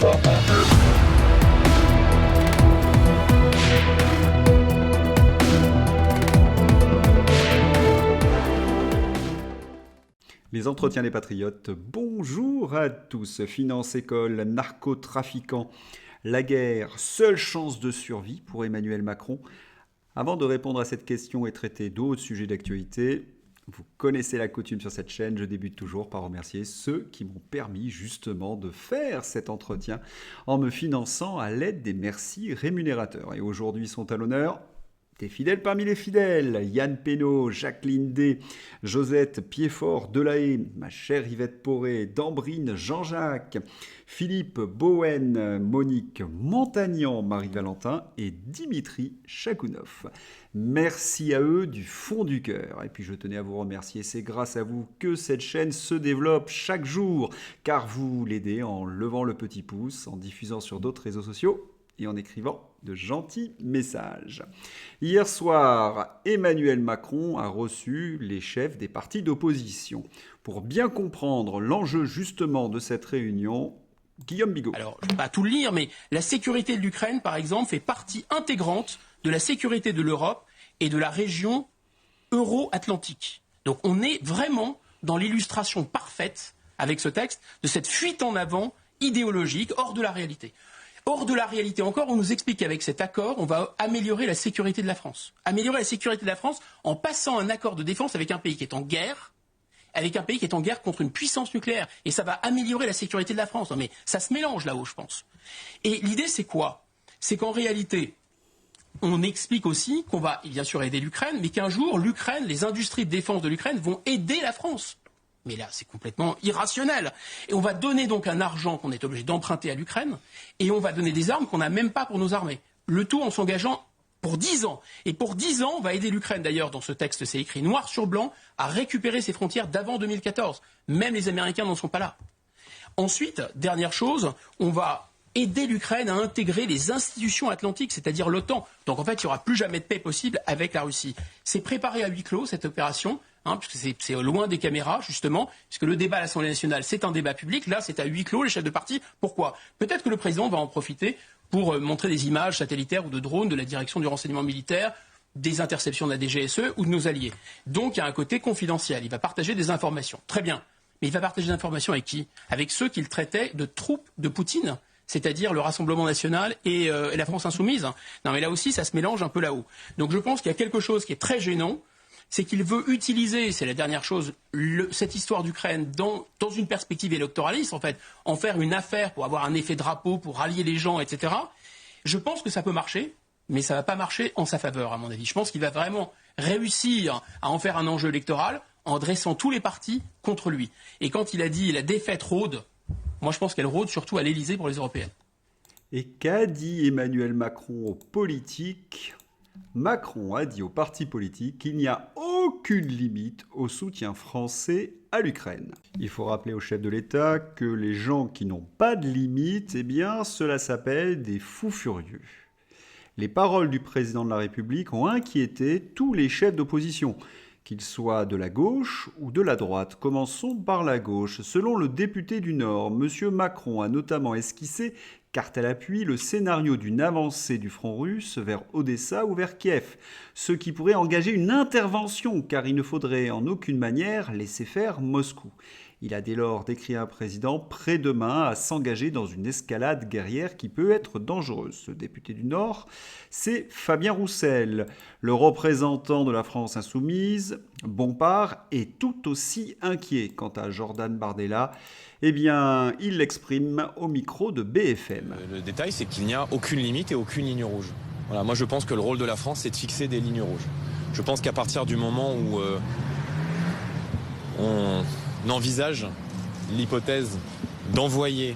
Les entretiens des patriotes, bonjour à tous. Finance, école, narcotrafiquants, la guerre, seule chance de survie pour Emmanuel Macron. Avant de répondre à cette question et traiter d'autres sujets d'actualité, vous connaissez la coutume sur cette chaîne, je débute toujours par remercier ceux qui m'ont permis justement de faire cet entretien en me finançant à l'aide des merci rémunérateurs. Et aujourd'hui sont à l'honneur des fidèles parmi les fidèles, Yann Pénaud, Jacqueline D, Josette Piedfort Delahaye, ma chère Yvette Poré, Dambrine Jean-Jacques, Philippe Bowen, Monique Montagnan, Marie-Valentin et Dimitri Chakounov. Merci à eux du fond du cœur. Et puis je tenais à vous remercier, c'est grâce à vous que cette chaîne se développe chaque jour, car vous l'aidez en levant le petit pouce, en diffusant sur d'autres réseaux sociaux et en écrivant de gentils messages. Hier soir, Emmanuel Macron a reçu les chefs des partis d'opposition. Pour bien comprendre l'enjeu justement de cette réunion, Guillaume Bigot. Alors, je ne vais pas tout lire, mais la sécurité de l'Ukraine, par exemple, fait partie intégrante de la sécurité de l'Europe et de la région euro-atlantique. Donc on est vraiment dans l'illustration parfaite, avec ce texte, de cette fuite en avant idéologique hors de la réalité. Hors de la réalité encore, on nous explique qu'avec cet accord, on va améliorer la sécurité de la France. Améliorer la sécurité de la France en passant un accord de défense avec un pays qui est en guerre, contre une puissance nucléaire. Et ça va améliorer la sécurité de la France. Non, mais ça se mélange là-haut, je pense. Et l'idée, c'est quoi? C'est qu'en réalité, on explique aussi qu'on va bien sûr aider l'Ukraine, mais qu'un jour, l'Ukraine, les industries de défense de l'Ukraine vont aider la France. Mais là, c'est complètement irrationnel. Et on va donner donc un argent qu'on est obligé d'emprunter à l'Ukraine, et on va donner des armes qu'on n'a même pas pour nos armées. Le tout en s'engageant pour 10 ans. Et pour 10 ans, on va aider l'Ukraine, d'ailleurs, dans ce texte, c'est écrit noir sur blanc, à récupérer ses frontières d'avant 2014. Même les Américains n'en sont pas là. Ensuite, dernière chose, on va aider l'Ukraine à intégrer les institutions atlantiques, c'est-à-dire l'OTAN. Donc en fait, il n'y aura plus jamais de paix possible avec la Russie. C'est préparé à huis clos, cette opération, puisque c'est loin des caméras, justement, puisque le débat à l'Assemblée nationale, c'est un débat public. Là, c'est à huis clos, les chefs de parti. Pourquoi? Peut-être que le président va en profiter pour montrer des images satellitaires ou de drones de la direction du renseignement militaire, des interceptions de la DGSE ou de nos alliés. Donc, il y a un côté confidentiel. Il va partager des informations. Très bien. Mais il va partager des informations avec qui? Avec ceux qu'il traitait de troupes de Poutine, c'est-à-dire le Rassemblement national et la France insoumise. Non, mais là aussi, ça se mélange un peu là-haut. Donc je pense qu'il y a quelque chose qui est très gênant, c'est qu'il veut utiliser, c'est la dernière chose, cette histoire d'Ukraine dans une perspective électoraliste, en fait, en faire une affaire pour avoir un effet drapeau, pour rallier les gens, etc. Je pense que ça peut marcher, mais ça ne va pas marcher en sa faveur, à mon avis. Je pense qu'il va vraiment réussir à en faire un enjeu électoral en dressant tous les partis contre lui. Et quand il a dit la défaite rôde, moi, je pense qu'elle rôde surtout à l'Élysée pour les européennes. Et qu'a dit Emmanuel Macron aux politiques? Macron a dit aux partis politiques qu'il n'y a aucune limite au soutien français à l'Ukraine. Il faut rappeler au chef de l'État que les gens qui n'ont pas de limite, eh bien, cela s'appelle des fous furieux. Les paroles du président de la République ont inquiété tous les chefs d'opposition, qu'ils soient de la gauche ou de la droite. Commençons par la gauche. Selon le député du Nord, M. Macron a notamment esquissé, carte à l'appui, le scénario d'une avancée du front russe vers Odessa ou vers Kiev, ce qui pourrait engager une intervention, car il ne faudrait en aucune manière laisser faire Moscou. Il a dès lors décrit un président prêt demain à s'engager dans une escalade guerrière qui peut être dangereuse. Ce député du Nord, c'est Fabien Roussel, le représentant de la France insoumise. Bompard est tout aussi inquiet. Quant à Jordan Bardella, eh bien, il l'exprime au micro de BFM. Le détail, c'est qu'il n'y a aucune limite et aucune ligne rouge. Voilà, moi, je pense que le rôle de la France, c'est de fixer des lignes rouges. Je pense qu'à partir du moment où on envisage l'hypothèse d'envoyer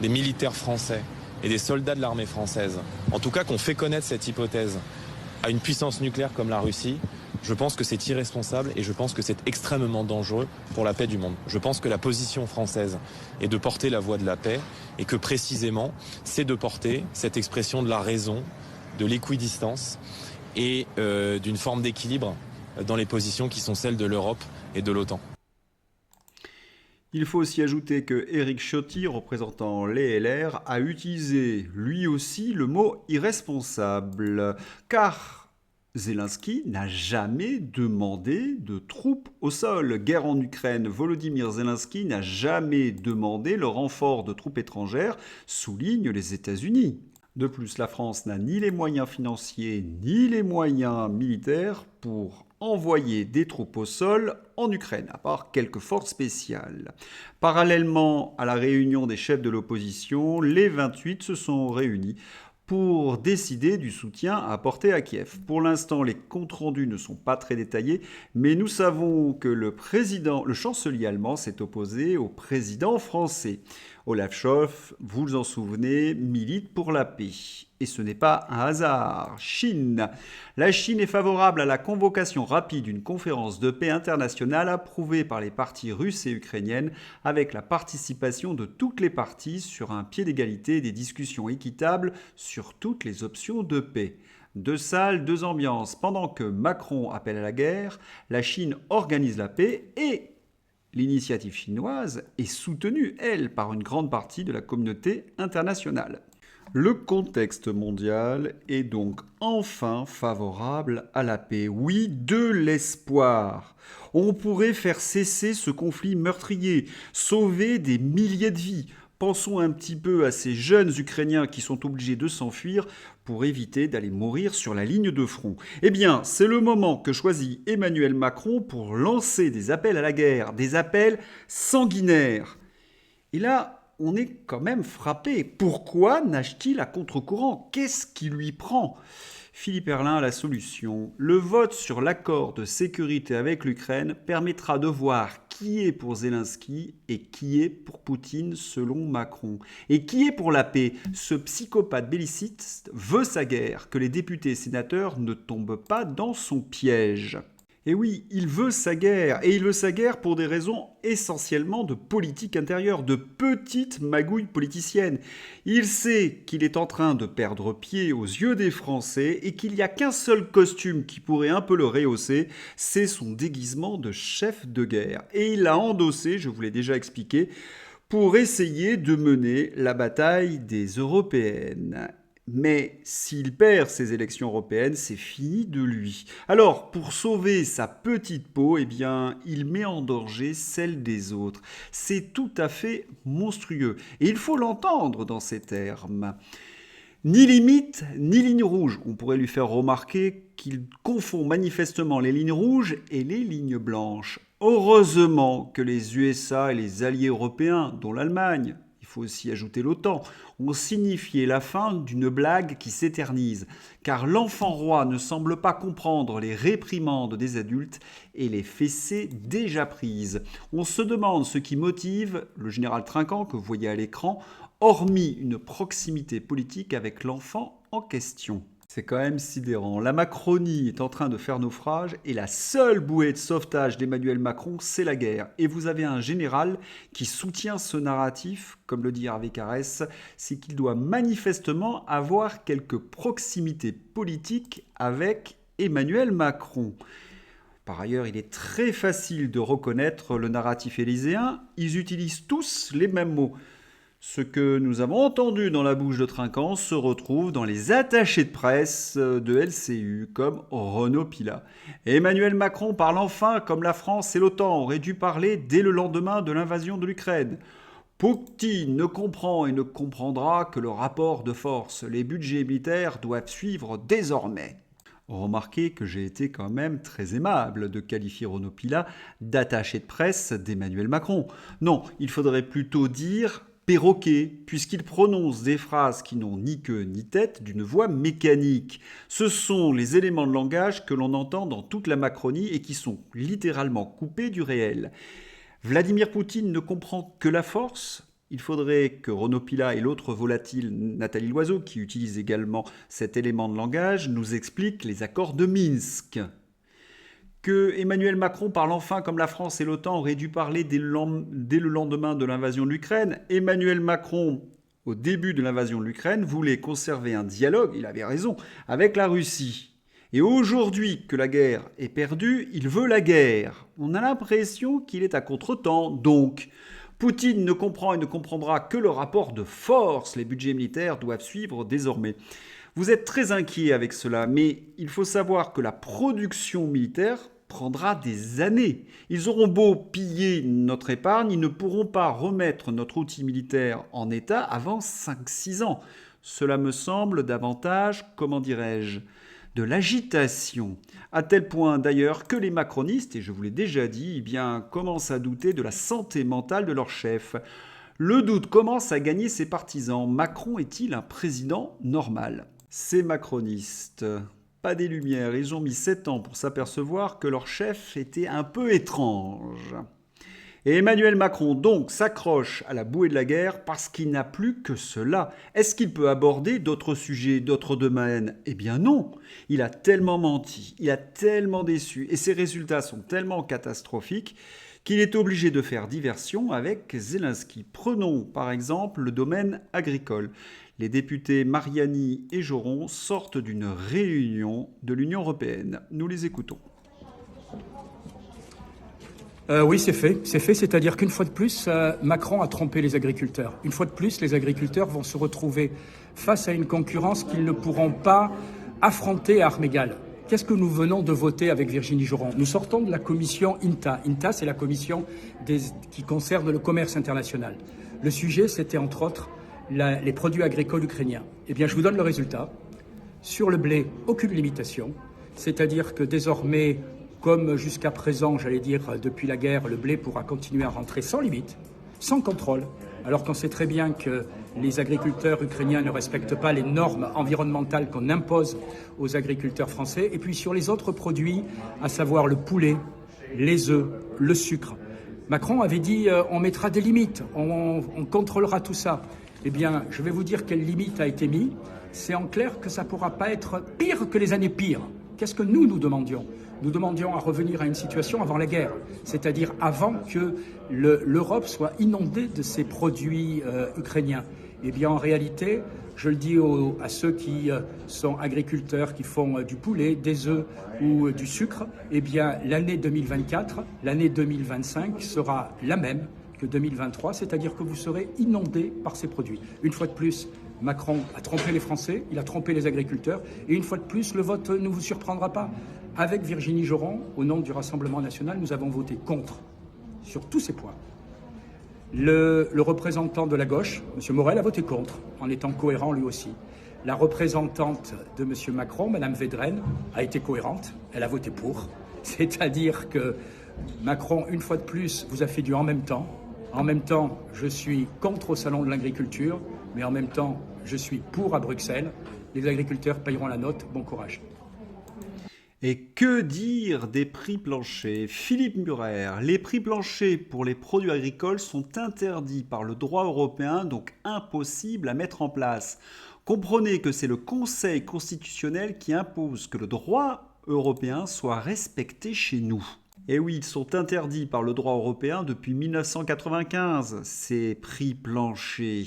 des militaires français et des soldats de l'armée française, en tout cas qu'on fait connaître cette hypothèse à une puissance nucléaire comme la Russie, je pense que c'est irresponsable et je pense que c'est extrêmement dangereux pour la paix du monde. Je pense que la position française est de porter la voix de la paix et que précisément c'est de porter cette expression de la raison, de l'équidistance et d'une forme d'équilibre dans les positions qui sont celles de l'Europe et de l'OTAN. Il faut aussi ajouter que Éric Ciotti, représentant les LR, a utilisé lui aussi le mot irresponsable, car Zelensky n'a jamais demandé de troupes au sol. Guerre en Ukraine, Volodymyr Zelensky n'a jamais demandé le renfort de troupes étrangères, soulignent les États-Unis. De plus, la France n'a ni les moyens financiers ni les moyens militaires pour envoyer des troupes au sol en Ukraine, à part quelques forces spéciales. Parallèlement à la réunion des chefs de l'opposition, les 28 se sont réunis pour décider du soutien à apporter à Kiev. Pour l'instant, les comptes rendus ne sont pas très détaillés, mais nous savons que le chancelier allemand s'est opposé au président français. Olaf Scholz, vous vous en souvenez, milite pour la paix. Et ce n'est pas un hasard. Chine. La Chine est favorable à la convocation rapide d'une conférence de paix internationale approuvée par les parties russes et ukrainiennes avec la participation de toutes les parties sur un pied d'égalité et des discussions équitables sur toutes les options de paix. 2 salles, 2 ambiances. Pendant que Macron appelle à la guerre, la Chine organise la paix et l'initiative chinoise est soutenue, elle, par une grande partie de la communauté internationale. Le contexte mondial est donc enfin favorable à la paix. Oui, de l'espoir. On pourrait faire cesser ce conflit meurtrier, sauver des milliers de vies. Pensons un petit peu à ces jeunes Ukrainiens qui sont obligés de s'enfuir pour éviter d'aller mourir sur la ligne de front. Eh bien, c'est le moment que choisit Emmanuel Macron pour lancer des appels à la guerre, des appels sanguinaires. Et là, on est quand même frappé. Pourquoi nage-t-il à contre-courant? Qu'est-ce qui lui prend? Philippe Herrlin a la solution. Le vote sur l'accord de sécurité avec l'Ukraine permettra de voir qui est pour Zelensky et qui est pour Poutine selon Macron. Et qui est pour la paix? Ce psychopathe belliciste veut sa guerre, que les députés et sénateurs ne tombent pas dans son piège. Et oui, il veut sa guerre, et il veut sa guerre pour des raisons essentiellement de politique intérieure, de petites magouilles politiciennes. Il sait qu'il est en train de perdre pied aux yeux des Français et qu'il n'y a qu'un seul costume qui pourrait un peu le rehausser, c'est son déguisement de chef de guerre. Et il l'a endossé, je vous l'ai déjà expliqué, pour essayer de mener la bataille des européennes. Mais s'il perd ces élections européennes, c'est fini de lui. Alors, pour sauver sa petite peau, eh bien, il met en danger celle des autres. C'est tout à fait monstrueux. Et il faut l'entendre dans ces termes. Ni limite, ni ligne rouge. On pourrait lui faire remarquer qu'il confond manifestement les lignes rouges et les lignes blanches. Heureusement que les USA et les alliés européens, dont l'Allemagne, il faut aussi ajouter l'OTAN, ont signifié la fin d'une blague qui s'éternise, car l'enfant roi ne semble pas comprendre les réprimandes des adultes et les fessées déjà prises. On se demande ce qui motive le général Trinquant que vous voyez à l'écran, hormis une proximité politique avec l'enfant en question. C'est quand même sidérant. La Macronie est en train de faire naufrage et la seule bouée de sauvetage d'Emmanuel Macron, c'est la guerre. Et vous avez un général qui soutient ce narratif, comme le dit Hervé Carès, c'est qu'il doit manifestement avoir quelques proximités politiques avec Emmanuel Macron. Par ailleurs, il est très facile de reconnaître le narratif élyséen. Ils utilisent tous les mêmes mots. Ce que nous avons entendu dans la bouche de Trinquant se retrouve dans les attachés de presse de LCU, comme Renaud Pilat. Emmanuel Macron parle enfin comme la France et l'OTAN auraient dû parler dès le lendemain de l'invasion de l'Ukraine. Poutine ne comprend et ne comprendra que le rapport de force. Les budgets militaires doivent suivre désormais. Remarquez que j'ai été quand même très aimable de qualifier Renaud Pilat d'attaché de presse d'Emmanuel Macron. Non, il faudrait plutôt dire perroquet, puisqu'il prononce des phrases qui n'ont ni queue ni tête d'une voix mécanique. Ce sont les éléments de langage que l'on entend dans toute la Macronie et qui sont littéralement coupés du réel. Vladimir Poutine ne comprend que la force. Il faudrait que Renaud Pilat et l'autre volatile Nathalie Loiseau, qui utilise également cet élément de langage, nous expliquent les accords de Minsk. Que Emmanuel Macron parle enfin comme la France et l'OTAN auraient dû parler dès le lendemain de l'invasion de l'Ukraine. Emmanuel Macron, au début de l'invasion de l'Ukraine, voulait conserver un dialogue, il avait raison, avec la Russie. Et aujourd'hui que la guerre est perdue, il veut la guerre. On a l'impression qu'il est à contretemps. Donc, Poutine ne comprend et ne comprendra que le rapport de force. Les budgets militaires doivent suivre désormais. Vous êtes très inquiet avec cela, mais il faut savoir que la production militaire prendra des années. Ils auront beau piller notre épargne, ils ne pourront pas remettre notre outil militaire en état avant 5-6 ans. Cela me semble davantage, comment dirais-je, de l'agitation. À tel point d'ailleurs que les macronistes, et je vous l'ai déjà dit, eh bien, commencent à douter de la santé mentale de leur chef. Le doute commence à gagner ses partisans. Macron est-il un président normal ? Ces macronistes, pas des lumières, ils ont mis 7 ans pour s'apercevoir que leur chef était un peu étrange. Et Emmanuel Macron donc s'accroche à la bouée de la guerre parce qu'il n'a plus que cela. Est-ce qu'il peut aborder d'autres sujets, d'autres domaines ? Eh bien non. Il a tellement menti, il a tellement déçu et ses résultats sont tellement catastrophiques qu'il est obligé de faire diversion avec Zelensky. Prenons par exemple le domaine agricole. Les députés Mariani et Joron sortent d'une réunion de l'Union européenne. Nous les écoutons. Oui, c'est fait, c'est-à-dire qu'une fois de plus, Macron a trompé les agriculteurs. Une fois de plus, les agriculteurs vont se retrouver face à une concurrence qu'ils ne pourront pas affronter à armes égales. Qu'est-ce que nous venons de voter avec Virginie Joron ? Nous sortons de la commission INTA. INTA, c'est la commission qui concerne le commerce international. Le sujet, c'était entre autres les produits agricoles ukrainiens. Eh bien, je vous donne le résultat. Sur le blé, aucune limitation. C'est-à-dire que désormais, comme jusqu'à présent, j'allais dire, depuis la guerre, le blé pourra continuer à rentrer sans limite, sans contrôle, alors qu'on sait très bien que les agriculteurs ukrainiens ne respectent pas les normes environnementales qu'on impose aux agriculteurs français. Et puis sur les autres produits, à savoir le poulet, les œufs, le sucre, Macron avait dit on mettra des limites, on contrôlera tout ça. Eh bien, je vais vous dire quelle limite a été mise. C'est en clair que ça ne pourra pas être pire que les années pires. Qu'est-ce que nous demandions ? Nous demandions à revenir à une situation avant la guerre, c'est-à-dire avant que l'Europe soit inondée de ces produits ukrainiens. Eh bien, en réalité, je le dis à ceux qui sont agriculteurs, qui font du poulet, des œufs ou du sucre, eh bien, l'année 2024, l'année 2025 sera la même que 2023, c'est-à-dire que vous serez inondés par ces produits. Une fois de plus, Macron a trompé les Français, il a trompé les agriculteurs, et une fois de plus, le vote ne vous surprendra pas. Avec Virginie Joron, au nom du Rassemblement national, nous avons voté contre sur tous ces points. Le représentant de la gauche, M. Morel, a voté contre, en étant cohérent lui aussi. La représentante de M. Macron, Mme Védrenne, a été cohérente, elle a voté pour. C'est-à-dire que Macron, une fois de plus, vous a fait du en même temps. En même temps, je suis contre au Salon de l'agriculture, mais en même temps, je suis pour à Bruxelles. Les agriculteurs payeront la note. Bon courage. Et que dire des prix planchers ? Philippe Murer, les prix planchers pour les produits agricoles sont interdits par le droit européen, donc impossibles à mettre en place. Comprenez que c'est le Conseil constitutionnel qui impose que le droit européen soit respecté chez nous. Et oui, ils sont interdits par le droit européen depuis 1995, ces prix planchers.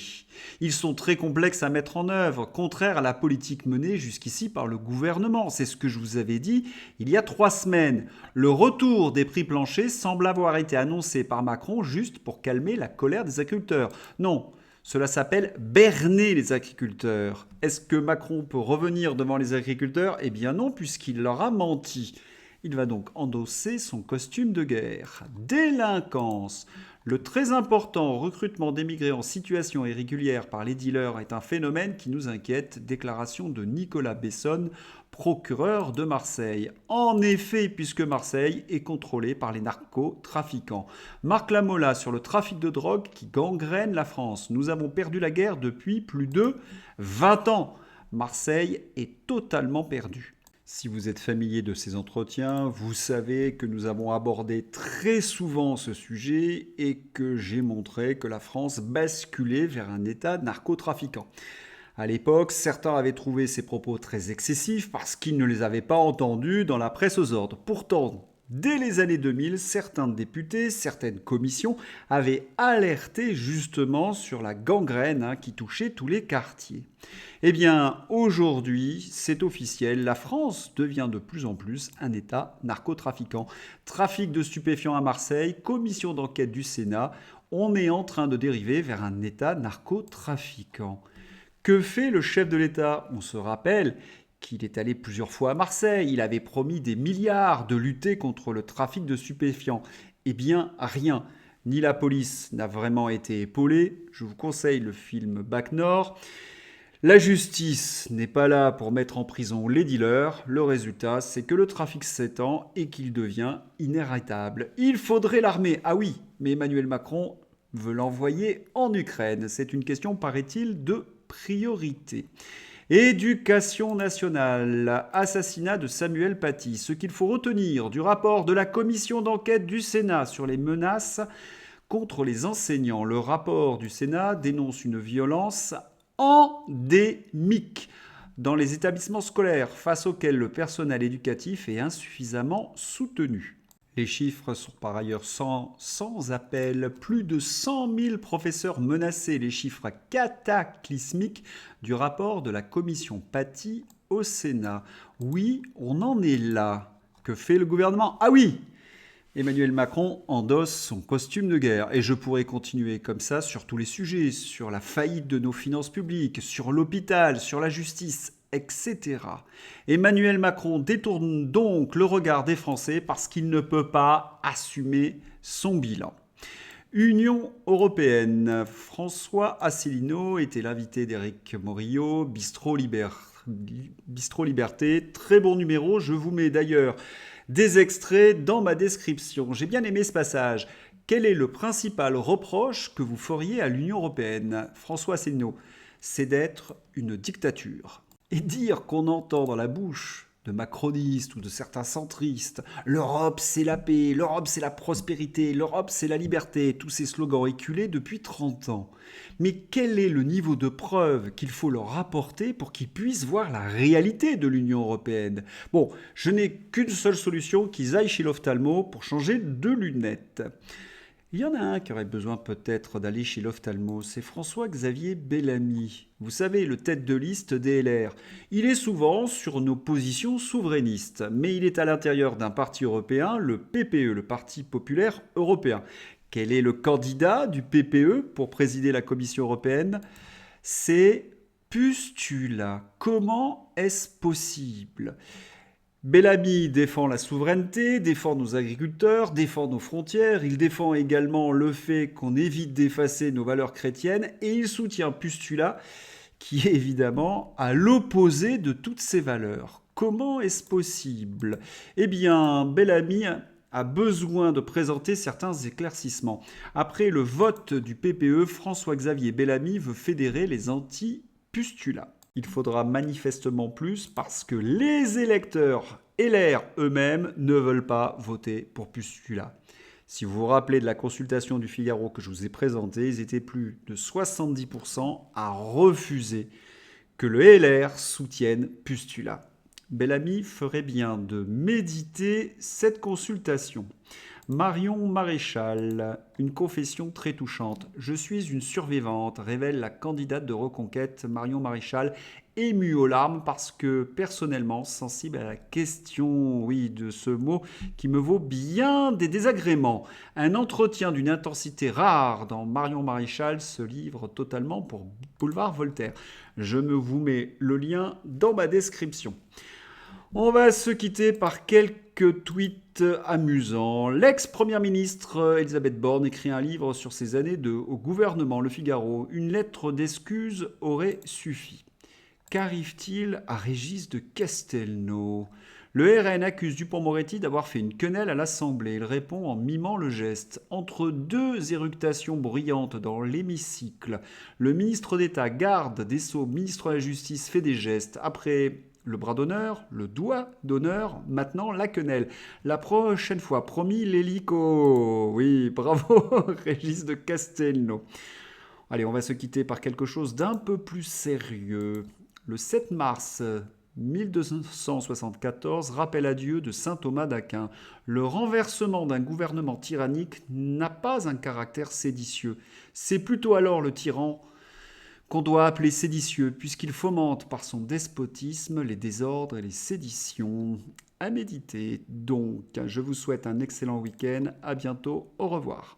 Ils sont très complexes à mettre en œuvre, contraires à la politique menée jusqu'ici par le gouvernement. C'est ce que je vous avais dit il y a 3 semaines. Le retour des prix planchers semble avoir été annoncé par Macron juste pour calmer la colère des agriculteurs. Non, cela s'appelle berner les agriculteurs. Est-ce que Macron peut revenir devant les agriculteurs ? Eh bien non, puisqu'il leur a menti. Il va donc endosser son costume de guerre. Délinquance. Le très important recrutement d'émigrés en situation irrégulière par les dealers est un phénomène qui nous inquiète. Déclaration de Nicolas Besson, procureur de Marseille. En effet, puisque Marseille est contrôlée par les narcotrafiquants. Marc Lamola sur le trafic de drogue qui gangrène la France. Nous avons perdu la guerre depuis plus de 20 ans. Marseille est totalement perdue. Si vous êtes familier de ces entretiens, vous savez que nous avons abordé très souvent ce sujet et que j'ai montré que la France basculait vers un état narcotrafiquant. À l'époque, certains avaient trouvé ces propos très excessifs parce qu'ils ne les avaient pas entendus dans la presse aux ordres. Pourtant, dès les années 2000, certains députés, certaines commissions avaient alerté justement sur la gangrène qui touchait tous les quartiers. Eh bien, aujourd'hui, c'est officiel, la France devient de plus en plus un État narcotrafiquant. Trafic de stupéfiants à Marseille, commission d'enquête du Sénat, On est en train de dériver vers un État narcotrafiquant. Que fait le chef de l'État? On se rappelle qu'il est allé plusieurs fois à Marseille. Il avait promis des milliards de lutter contre le trafic de stupéfiants. Eh bien, rien. Ni la police n'a vraiment été épaulée. Je vous conseille le film Bac Nord. La justice n'est pas là pour mettre en prison les dealers. Le résultat, c'est que le trafic s'étend et qu'il devient inarrêtable. Il faudrait l'armer. Ah oui, mais Emmanuel Macron veut l'envoyer en Ukraine. C'est une question, paraît-il, de priorité. Éducation nationale, assassinat de Samuel Paty. Ce qu'il faut retenir du rapport de la commission d'enquête du Sénat sur les menaces contre les enseignants. Le rapport du Sénat dénonce une violence endémique dans les établissements scolaires face auxquels le personnel éducatif est insuffisamment soutenu. Les chiffres sont par ailleurs sans appel. Plus de 100 000 professeurs menacés, les chiffres cataclysmiques du rapport de la commission Paty au Sénat. Oui, on en est là. Que fait le gouvernement? Ah oui! Emmanuel Macron endosse son costume de guerre. Et je pourrais continuer comme ça sur tous les sujets, sur la faillite de nos finances publiques, sur l'hôpital, sur la justice, etc. Emmanuel Macron détourne donc le regard des Français parce qu'il ne peut pas assumer son bilan. Union européenne. François Asselineau était l'invité d'Éric Morillo, Bistro Liberté. Très bon numéro, je vous mets d'ailleurs des extraits dans ma description. J'ai bien aimé ce passage. Quel est le principal reproche que vous feriez à l'Union européenne? François Asselineau, c'est d'être une dictature. Et dire qu'on entend dans la bouche de macronistes ou de certains centristes « l'Europe c'est la paix, l'Europe c'est la prospérité, l'Europe c'est la liberté », tous ces slogans éculés depuis 30 ans. Mais quel est le niveau de preuve qu'il faut leur apporter pour qu'ils puissent voir la réalité de l'Union européenne? Bon, je n'ai qu'une seule solution, qu'ils aillent chez l'ophtalmo pour changer de lunettes. Il y en a un qui aurait besoin peut-être d'aller chez l'ophtalmo, c'est François-Xavier Bellamy. Vous savez, le tête de liste des LR. Il est souvent sur nos positions souverainistes, mais il est à l'intérieur d'un parti européen, le PPE, le Parti populaire européen. Quel est le candidat du PPE pour présider la Commission européenne? C'est Pustula. Comment est-ce possible? Bellamy défend la souveraineté, défend nos agriculteurs, défend nos frontières, il défend également le fait qu'on évite d'effacer nos valeurs chrétiennes et il soutient Pustula qui est évidemment à l'opposé de toutes ces valeurs. Comment est-ce possible? Eh bien, Bellamy a besoin de présenter certains éclaircissements. Après le vote du PPE, François-Xavier Bellamy veut fédérer les anti-Pustula. Il faudra manifestement plus parce que les électeurs LR eux-mêmes ne veulent pas voter pour Pustula. Si vous vous rappelez de la consultation du Figaro que je vous ai présentée, ils étaient plus de 70% à refuser que le LR soutienne Pustula. Bellamy ferait bien de méditer cette consultation. Marion Maréchal, une confession très touchante. « Je suis une survivante », révèle la candidate de Reconquête Marion Maréchal, émue aux larmes parce que personnellement sensible à la question, oui, de ce mot qui me vaut bien des désagréments. Un entretien d'une intensité rare dans Marion Maréchal se livre totalement pour Boulevard Voltaire. Je vous mets le lien dans ma description. On va se quitter par quelques tweets amusants. L'ex-première ministre Elisabeth Borne écrit un livre sur ses années au gouvernement Le Figaro. Une lettre d'excuse aurait suffi. Qu'arrive-t-il à Régis de Castelnau? Le RN accuse Dupond-Moretti d'avoir fait une quenelle à l'Assemblée. Il répond en mimant le geste. Entre deux éructations brillantes dans l'hémicycle, le ministre d'État, garde des Sceaux, ministre de la Justice fait des gestes. Après le bras d'honneur, le doigt d'honneur, maintenant la quenelle. La prochaine fois, promis, l'hélico. Oui, bravo, Régis de Castelnau. Allez, on va se quitter par quelque chose d'un peu plus sérieux. Le 7 mars 1274, rappel à Dieu de saint Thomas d'Aquin. Le renversement d'un gouvernement tyrannique n'a pas un caractère séditieux. C'est plutôt alors le tyran qu'on doit appeler séditieux, puisqu'il fomente par son despotisme les désordres et les séditions. À méditer. Donc, je vous souhaite un excellent week-end. À bientôt. Au revoir.